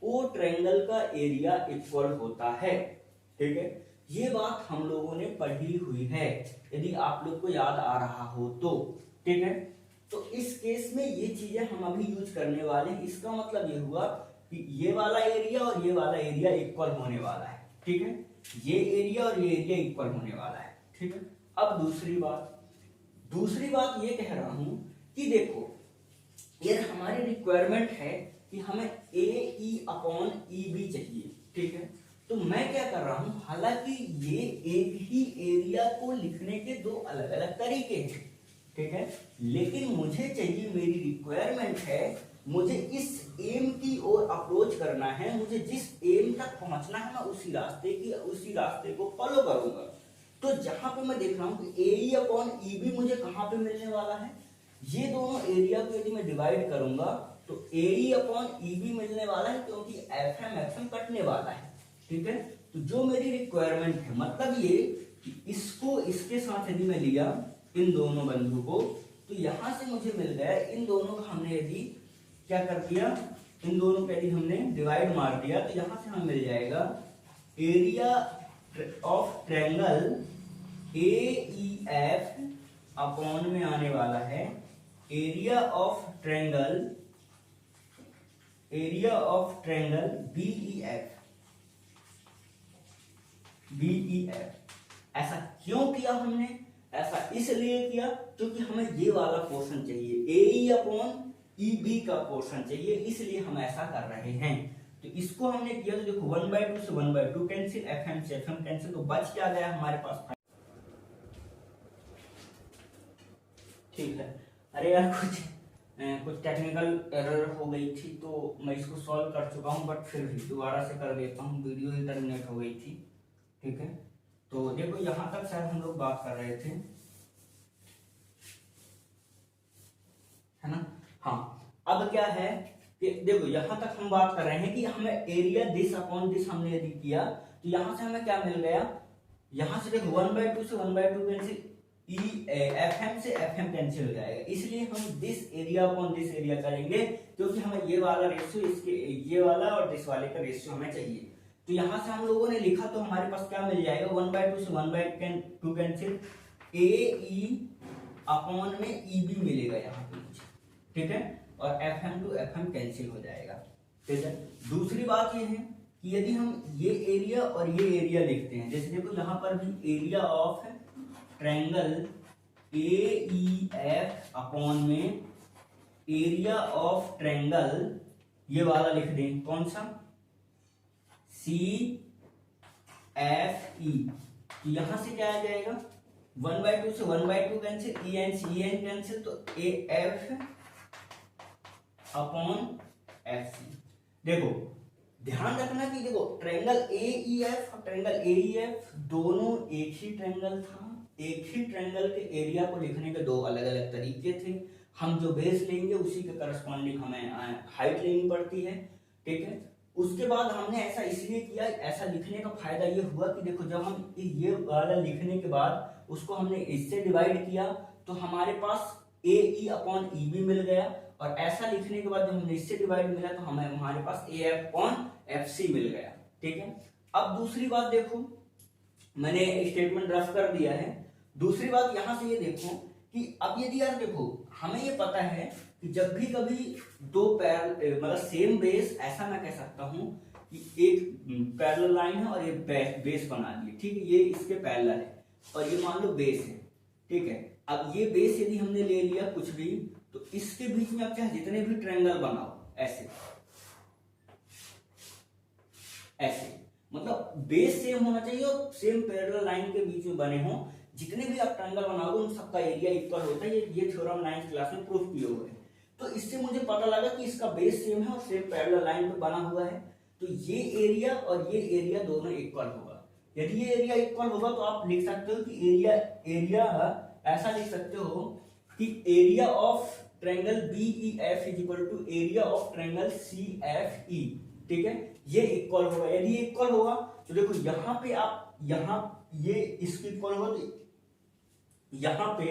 वो ट्रायंगल का एरिया इक्वल होता है। ठीक है, ये बात हम लोगों ने पढ़ी हुई है, यदि आप लोग को याद आ रहा हो तो। ठीक है, तो इस केस में ये चीजें हम अभी यूज करने वाले हैं। इसका मतलब ये हुआ कि ये वाला एरिया और ये वाला एरिया इक्वल होने वाला है। ठीक है, ये एरिया और ये एरिया इक्वल होने वाला है। ठीक है, अब दूसरी बात ये कह रहा हूं कि देखो, ये हमारी रिक्वायरमेंट है कि हमें ए ई अपॉन ई बी चाहिए। ठीक है, तो मैं क्या कर रहा हूं, हालांकि ये एक ही एरिया को लिखने के दो अलग अलग तरीके हैं। ठीक है, लेकिन मुझे चाहिए, मेरी रिक्वायरमेंट है, मुझे इस एम की ओर अप्रोच करना है, मुझे जिस एम तक पहुंचना है मैं उसी रास्ते को फॉलो करूंगा। तो जहां पे मैं देख रहा हूं कि ए ई अपॉन ई बी मुझे कहां पे मिलने वाला है, ये दोनों एरिया को यदि मैं डिवाइड करूंगा तो ए ई अपॉन ई बी मिलने वाला है, क्योंकि एफ एम कटने वाला है। ठीक है, तो जो मेरी रिक्वायरमेंट है, मतलब ये कि इसको इसके साथ यदि मैं लिया, इन दोनों बंधु को, तो यहां से मुझे मिल गया, इन दोनों का हमने यदि क्या कर दिया, इन दोनों को यदि हमने डिवाइड मार दिया, तो यहां से हमें मिल जाएगा area of triangle A E F upon में आने वाला है area of triangle B E F. ऐसा क्यों किया हमने, ऐसा इसलिए किया क्योंकि हमें ये वाला पोर्शन चाहिए, ए ई अपॉन ई बी का पोर्शन चाहिए, इसलिए हम ऐसा कर रहे हैं। तो इसको हमने किया, तो देखो 1/2 से 1/2 कैंसिल, एफ एम से एफ एम कैंसिल, तो बच क्या गया हमारे पास। ठीक है, अरे यार कुछ टेक्निकल एरर हो गई थी, तो मैं इसको सॉल्व कर चुका हूं, बट फिर भी दोबारा से कर देता हूं, वीडियो ही टर्मिनेट हो गई थी। ठीक है, तो देखो यहां तक शायद हम लोग बात कर रहे थे, है ना। हाँ, अब क्या है कि देखो यहां तक हम बात कर रहे हैं कि हमें एरिया दिस अपॉन दिस हमने यदि किया, तो यहां से हमें क्या मिल गया, यहां से देखो 1/2 से 1/2 कैंसिल, एफ एम से एफ एम कैंसिल हो जाएगा, इसलिए हम this area upon this area करेंगे, क्योंकि हमें ये वाला रेशियो, इसके ये वाला और दिस वाले का रेशियो हमें चाहिए। तो यहां से हम लोगों ने लिखा, तो हमारे पास क्या मिल जाएगा, 1/2 से 1/2 कैंसिल, ए ई अपॉन में ई बी मिलेगा यहाँ पे मुझे। ठीक है, और F M to F M cancel हो जाएगा। ठीक है, दूसरी बात ये है कि यदि हम ये एरिया और ये एरिया लिखते हैं, जैसे देखो यहाँ पर भी area of triangle A E F upon में एरिया ऑफ ट्रायंगल ये वाला लिख दें, कौन सा, सी एफ ई। तो यहां से क्या आ जाएगा, 1/2 से 1/2 cancel, E N C N cancel, तो A F upon F C. देखो ध्यान रखना कि देखो ट्रायंगल ए ई एफ और ट्रायंगल ए ई एफ दोनों एक ही ट्रायंगल था, एक ही ट्रायंगल के एरिया को लिखने के दो अलग अलग तरीके थे। हम जो बेस लेंगे उसी के करस्पॉन्डिंग हमें हाइट लेनी पड़ती है। ठीक है, उसके बाद हमने ऐसा इसलिए किया, ऐसा लिखने का फायदा ये हुआ कि देखो जब हम ये वाला लिखने के बाद उसको हमने इससे डिवाइड किया, तो हमारे पास ए ई अपॉन ई बी मिल गया, और ऐसा लिखने के बाद जब हमने इससे डिवाइड मिला तो हमें हमारे पास A F upon F C मिल गया। ठीक है, अब दूसरी बात देखो, मैंने स्टेटमेंट रफ कर दिया है। दूसरी बात यहां से ये देखो कि अब यदि यार देखो हमें ये पता है कि जब भी कभी दो मतलब सेम बेस, ऐसा मैं कह सकता हूं कि एक पैरेलल लाइन है और ये बेस बना दिए। ठीक है, ये इसके पैरेलल है और ये मान लो बेस है। ठीक है, अब ये बेस यदि हमने ले लिया कुछ भी, तो इसके बीच में आप चाहे जितने भी ट्रायंगल बनाओ, ऐसे ऐसे, मतलब बेस सेम होना चाहिए और सेम पैरेलल लाइन के बीच में बने हो। जितने भी आप ट्रायंगल बनाओगे उन सबका एरिया इक्वल होता है, ये थ्योरम 9th क्लास में प्रूफ किए हुए हैं। तो इससे मुझे पता लगा कि इसका बेस सेम है और सेम पैरेलल लाइन पे बना हुआ है, तो ये एरिया और ये एरिया दोनों इक्वल होगा। यदि ये एरिया इक्वल होगा तो आप लिख सकते हो कि एरिया ऐसा लिख सकते हो कि area of triangle B E F is equal to area of triangle C F E. ठीक है, ये इक्वल होगा। यदि ये इक्वल होगा तो देखो यहाँ पे आप, यहाँ ये इसके इक्वल होगा, तो यहाँ पे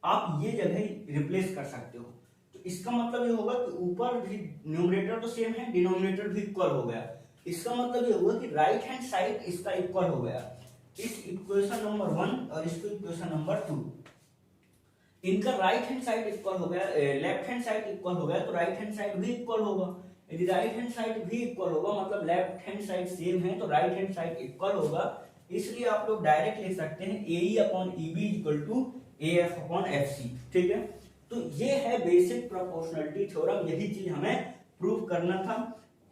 आप ये जगह रिप्लेस कर सकते हो। तो इसका मतलब ये होगा कि ऊपर भी न्यूमरेटर तो सेम है, डिनोमिनेटर भी इक्वल हो गया। इसका मतलब ये हुआ कि राइट हैंड साइड इसका इक्वल हो गया, इस इक्वेशन नंबर 1 और इसको इक्वेशन नंबर 2, इनका राइट हैंड साइड इक्वल हो गया, लेफ्ट हैंड साइड इक्वल हो गया, तो राइट हैंड साइड भी इक्वल होगा। यदि राइट हैंड साइड भी इक्वल होगा मतलब लेफ्ट हैंड साइड सेम है, तो राइट हैंड साइड इक्वल होगा। इसलिए आप लोग डायरेक्ट लिख सकते हैं AE upon EB equal to AF upon FC। ठीक है, तो ये है बेसिक प्रोपोर्शनलिटी थ्योरम, यही चीज हमें प्रूव करना था।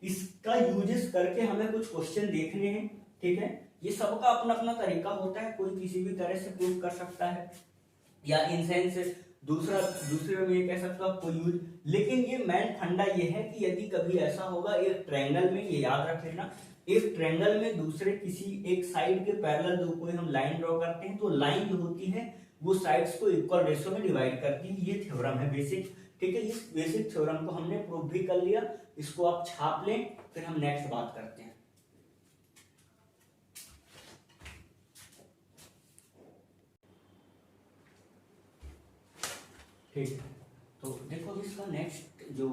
इसका यूजेस करके हमें कुछ क्वेश्चन देखने हैं। ठीक है, ये सबका अपना अपना तरीका होता है, कोई किसी भी तरह से प्रूव कर सकता है, या इन सेंस दूसरे में ये कह सकते हो आपको यूज। लेकिन ये मेन फंडा ये है कि यदि कभी ऐसा होगा एक ट्रायंगल में, ये याद रख लेना, एक ट्रायंगल में दूसरे किसी एक साइड के पैरेलल जो कोई हम लाइन ड्रॉ करते हैं, तो लाइन जो होती है वो साइड्स को इक्वल रेशियो में डिवाइड करती है। ये थ्योरम है बेसिक। ठीक है, इस बेसिक थ्योरम को हमने प्रूव भी कर लिया, इसको आप छाप लें, फिर हम नेक्स्ट बात करते हैं। ठीक है, तो देखो इसका नेक्स्ट जो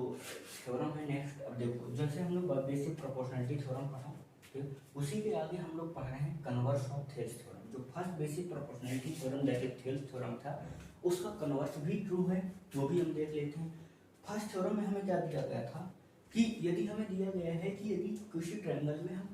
थ्योरम है, नेक्स्ट अब देखो, जैसे हम लोग बेसिक प्रोपोर्शनलिटी थ्योरम पढ़ा, ठीक, उसी के आगे हम लोग पढ़ रहे हैं कन्वर्स ऑफ थेल्स थ्योरम। जो first basic proportionality theorem that is Thales theorem था, उसका कन्वर्स भी ट्रू है, वो भी हम देख लेते हैं। फर्स्ट थ्योरम में हमें क्या दिया गया था कि यदि हमें दिया गया है कि यदि किसी ट्रायंगल में हम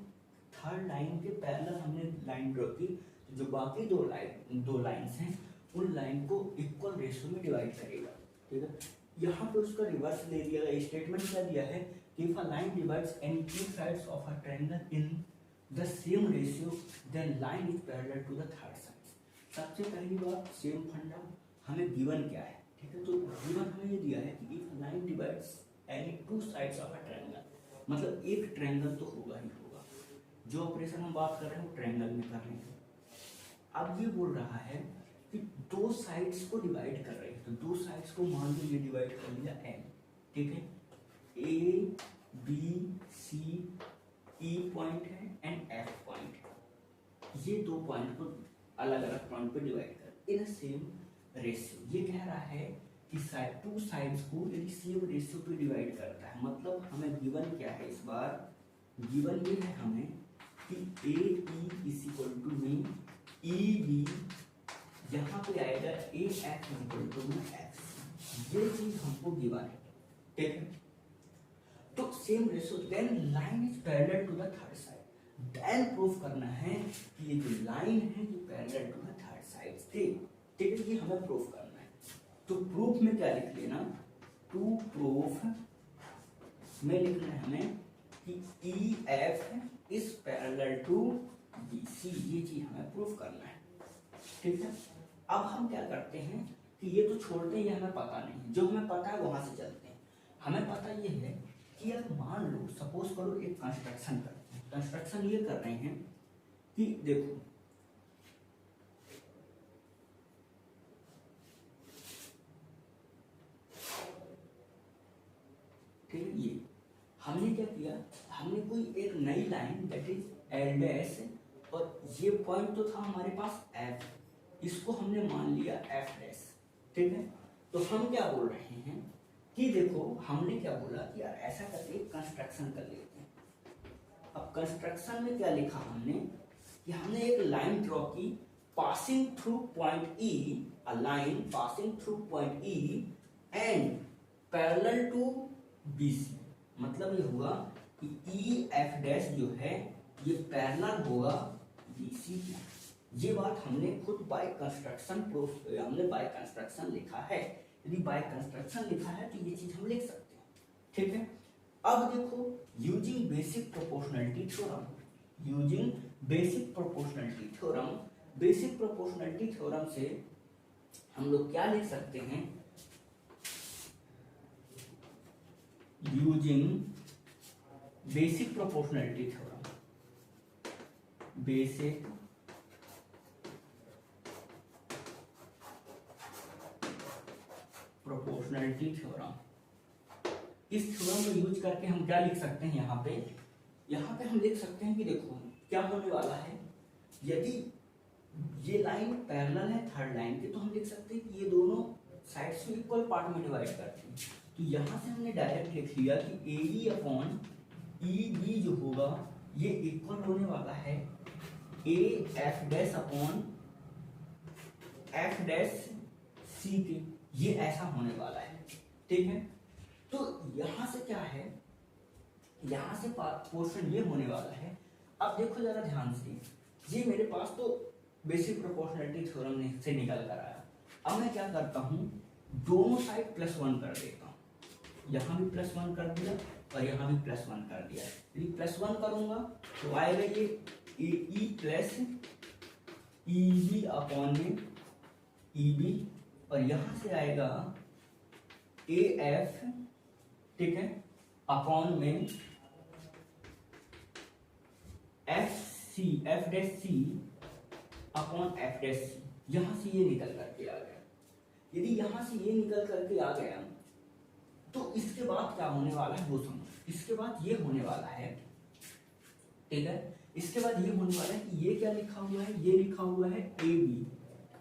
थर्ड लाइन के पैरेलल हमने लाइन ड्रॉ की, तो जो बाकी दो लाइंस हैं उन लाइन को इक्वल रेशियो में डिवाइड करेगा। ठीक है, यहाँ पे उसका रिवर्स ले दिया गया, स्टेटमेंट क्या दिया है कि if a line divides any two sides of a triangle in the same ratio then line is parallel to the third side. सबसे पहली बात सेम फंडा, हमें गिवन क्या है। ठीक है, तो गिवन हमें ये दिया है कि if a line divides any two sides of a triangle, मतलब एक ट्रायंगल तो होगा ही होगा, जो ऑपरेशन हम बात कर रहे हैं वो ट्रायंगल में कर रहे हैं। अब ये बोल रहा है कि दो साइड्स को डिवाइड कर रहे हैं, तो दो साइड्स को मान लीजिए डिवाइड कर लिया n। ठीक है, A B C E point है एंड F पॉइंट है, ये दो पॉइंट को अलग अलग पॉइंट पे डिवाइड कर इन सेम रेशियो। ये कह रहा है कि टू साइड्स को यदि सेम रेशियो पे डिवाइड करता है, मतलब हमें गिवन क्या है इस बार, गिवन ये है हमें कि AE इज इक्वल टू में EB, यहाँ पे आएगा AF इक्वल टू में F, ये चीज हमको गिवन है। ठीक है, तो same ratio then line is parallel to the third side, then proof करना है कि ये जो लाइन है ये parallel to the third side थे। ठीक है, ये हमें प्रूफ करना है। तो प्रूफ में क्या लिख लेना, टू प्रूफ में लिखना है हमें कि EF is parallel to BC, ये चीज हमें प्रूफ करना है। ठीक है, अब हम क्या करते हैं कि ये तो छोड़ते हैं, ये हमें पता नहीं, जो हमें पता है वहां से चलते हैं। हमें पता ये है कि अगर मान लो सपोज करो एक कंस्ट्रक्शन करते हैं, कंस्ट्रक्शन ये कर रहे हैं कि देखो ठीक है, ये हमने क्या किया, हमने कोई एक नई line that is L dash, और ये पॉइंट तो था हमारे पास F, इसको हमने मान लिया F डैश। ठीक है, तो हम क्या बोल रहे हैं कि देखो हमने क्या बोला कि यार ऐसा करके कंस्ट्रक्शन कर लेते हैं। अब कंस्ट्रक्शन में क्या लिखा हमने कि हमने एक लाइन ड्रॉ की passing through point E, a line passing through point E and parallel to BC, मतलब ये हुआ कि EF डैश जो है ये पैरेलल होगा BC की। ये बात हमने खुद बाय कंस्ट्रक्शन प्रूफ, हमने बाय कंस्ट्रक्शन लिखा है। यदि बाय कंस्ट्रक्शन लिखा है तो ये चीज हम लिख सकते हैं। ठीक है, अब देखो using basic proportionality theorem, using basic proportionality theorem, basic proportionality theorem से हम लोग क्या लिख सकते हैं, using basic proportionality theorem, basic proportionality theorem, इस थ्योरम को यूज करके हम क्या लिख सकते हैं, यहाँ पे हम लिख सकते हैं कि देखो क्या होने वाला है, यदि ये लाइन पैरेलल है थर्ड लाइन के, तो हम लिख सकते हैं कि ये दोनों साइड्स को इक्वल पार्ट में डिवाइड करते हैं। तो यहाँ से हमने डायरेक्ट लिख लिया कि A B upon E B जो होगा ये इक्वल होने वाला है A F dash upon F dash C के, ये ऐसा होने वाला है, ठीक है। तो यहां से क्या है, यहां से पोर्शन ये होने वाला है। अब देखो जरा ध्यान से, ये मेरे पास तो बेसिक प्रोपोर्शनलिटी थ्योरम से निकल कर आया। अब मैं क्या करता हूँ, दोनों साइड +1 कर देता हूँ, यहाँ भी +1 कर दिया और यहाँ भी +1 कर दिया। यदि +1 करूंगा तो आएगा ये A E plus E B upon में ई बी, और यहाँ से आएगा ए एफ, ठीक है, अपॉन में एफ सी, एफ डैश सी अपॉन एफ डैश सी। यहां से ये निकल करके आ गया। यदि यहां से ये निकल करके आ गया तो इसके बाद क्या होने वाला है वो समझो। इसके बाद ये होने वाला है, ठीक है, इसके बाद ये होने वाला है कि ये क्या लिखा हुआ है, ये लिखा हुआ है ए बी,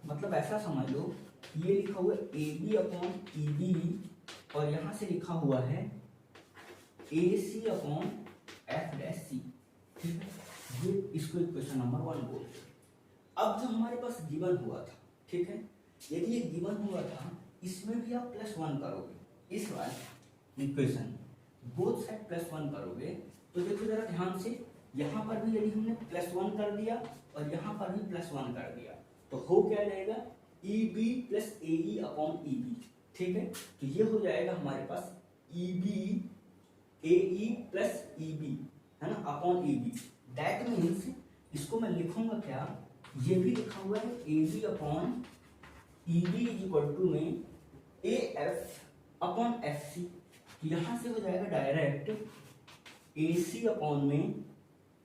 मतलब ऐसा समझ लो ये लिखा हुआ है A B upon E B, और यहां से लिखा हुआ है A C upon F dash C, ठीक है। ये इसको इक्वेशन नंबर 1 बोलते हैं। अब जो हमारे पास गिवन हुआ था, ठीक है, यदि ये गिवन हुआ था इसमें भी आप +1 करोगे, इस वाले इक्वेशन बोथ साइड +1 करोगे, तो देखो जरा ध्यान से, यहाँ पर भी यदि हमने +1 कर दिया और यहाँ पर भी +1 कर दिया तो हो क्या जाएगा, E B plus A E upon E B, ठीक है। तो ये हो जाएगा हमारे पास E B A E plus E B, है ना, upon E B. That means इसको मैं लिखूंगा क्या, ये भी लिखा हुआ है A B upon E B is equal to में A F upon F C. यहां से हो जाएगा डायरेक्ट ए सी अपॉन में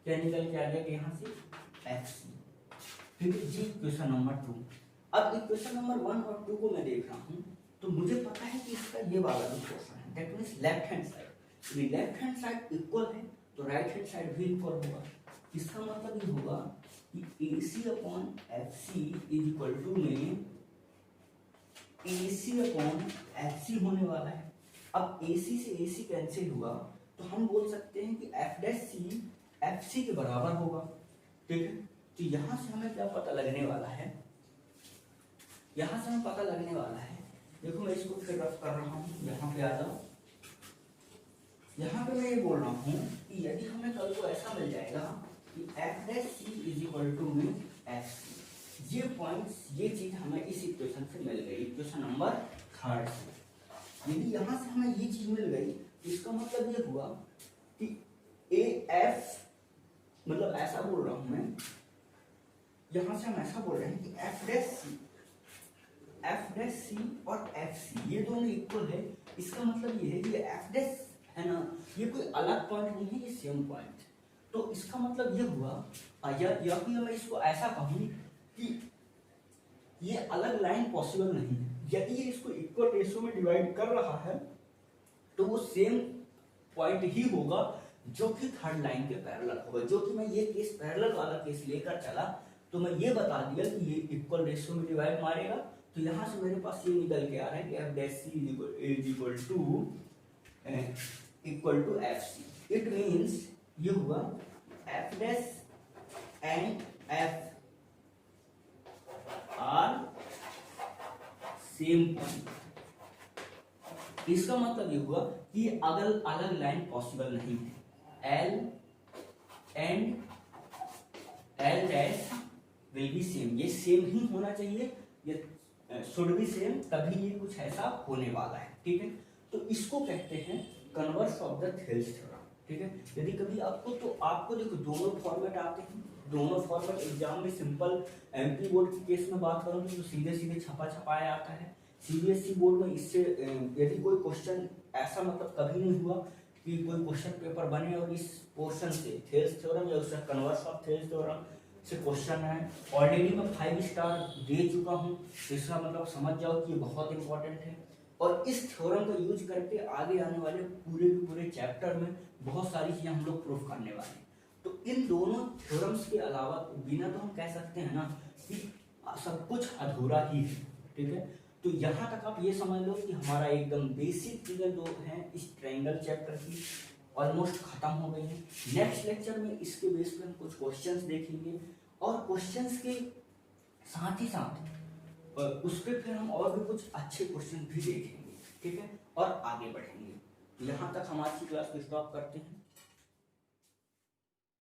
क्या निकल के आ गया कि यहाँ से एफ सी, ठीक है जी। Equation number 2। अब इक्वेशन नंबर 1 और 2 को मैं देख रहा हूँ तो मुझे पता है कि इसका ये वाला जो पोर्शन है, that means left hand side, यदि लेफ्ट हैंड साइड इक्वल है तो राइट हैंड साइड भी इक्वल होगा। इसका मतलब ये होगा कि A C upon F C is equal to में ए सी अपॉन एफ सी होने वाला है। अब ए सी से ए सी कैंसिल हुआ तो हम बोल सकते हैं कि F dash C F C के बराबर होगा, ठीक है। तो यहां से हमें क्या पता लगने वाला है, यहां से हमें पता लगने वाला है, देखो मैं इसको फिर रफ कर रहा हूँ, यहाँ पे आ जाओ। यहाँ पे मैं ये बोल रहा हूँ कि यदि हमें कल को ऐसा मिल जाएगा कि F dash C is equal to में एफ सी, ये पॉइंट्स, ये चीज हमें इस इक्वेशन से मिल गई, इक्वेशन नंबर 3 से। यदि यहाँ से हमें ये चीज मिल गई इसका मतलब ये हुआ कि ए एफ, मतलब ऐसा बोल रहा हूं मैं, यहां से हम ऐसा बोल रहे हैं कि एफ डैश सी और एफ सी ये दोनों इक्वल है। इसका मतलब ये है कि एफ डैश है ना, ये कोई अलग पॉइंट नहीं है, ये सेम पॉइंट। तो इसका मतलब ये हुआ, या फिर मैं इसको ऐसा कहूं कि ये अलग लाइन पॉसिबल नहीं है। यदि ये इसको इक्वल रेशियो में डिवाइड कर रहा है तो वो सेम पॉइंट ही होगा जो कि थर्ड लाइन के पैरेलल होगा। जो कि मैं ये केस पैरेलल वाला केस लेकर चला तो मैं ये बता दिया कि ये इक्वल रेशियो में डिवाइड मारेगा, तो यहाँ से मेरे पास ये निकल के आ रहा है कि F dash C is equal to F C. It means ये हुआ F dash and F are same point. इसका मतलब ये हुआ कि अलग अलग लाइन पॉसिबल नहीं है। L and L dash will be same, ये सेम ही होना चाहिए, ये शुड बी सेम, तभी ये कुछ ऐसा होने वाला है, ठीक है। तो इसको कहते हैं converse of the Thales theorem, ठीक है। यदि कभी आपको देखो दोनों फॉर्मेट आते हैं, दोनों फॉर्मेट एग्जाम में सिंपल एमपी बोर्ड के केस में बात करूँ तो सीधे सीधे छपाया आता है। सीबीएसई बोर्ड में इससे यदि कोई क्वेश्चन ऐसा मतलब कभी नहीं हुआ कि कोई क्वेश्चन पेपर बने और इस पोर्शन से थेल्स थ्योरम या उसका कन्वर्स ऑफ थेल्स थ्योरम से क्वेश्चन है, ऑलरेडी मैं 5 स्टार दे चुका हूँ, तो इसका मतलब समझ जाओ कि ये बहुत इंपॉर्टेंट है। और इस थ्योरम का यूज करके आगे आने वाले पूरे के पूरे चैप्टर में बहुत सारी चीजें हम लोग प्रूफ करने वाले हैं। तो इन दोनों थ्योरम्स के अलावा बिना तो हम कह सकते हैं ना कि सब कुछ अधूरा ही है, ठीक है। तो यहाँ तक आप ये समझ लो कि हमारा एकदम बेसिक चीज़ें जो हैं इस ट्रायंगल चैप्टर की ऑलमोस्ट खत्म हो गई है। नेक्स्ट लेक्चर में इसके बेस पे हम कुछ क्वेश्चंस देखेंगे और क्वेश्चंस के साथ ही साथ उस पर फिर हम और भी कुछ अच्छे क्वेश्चन भी देखेंगे, ठीक है, और आगे बढ़ेंगे। यहाँ तक हमारी क्लास को स्टॉप करते हैं।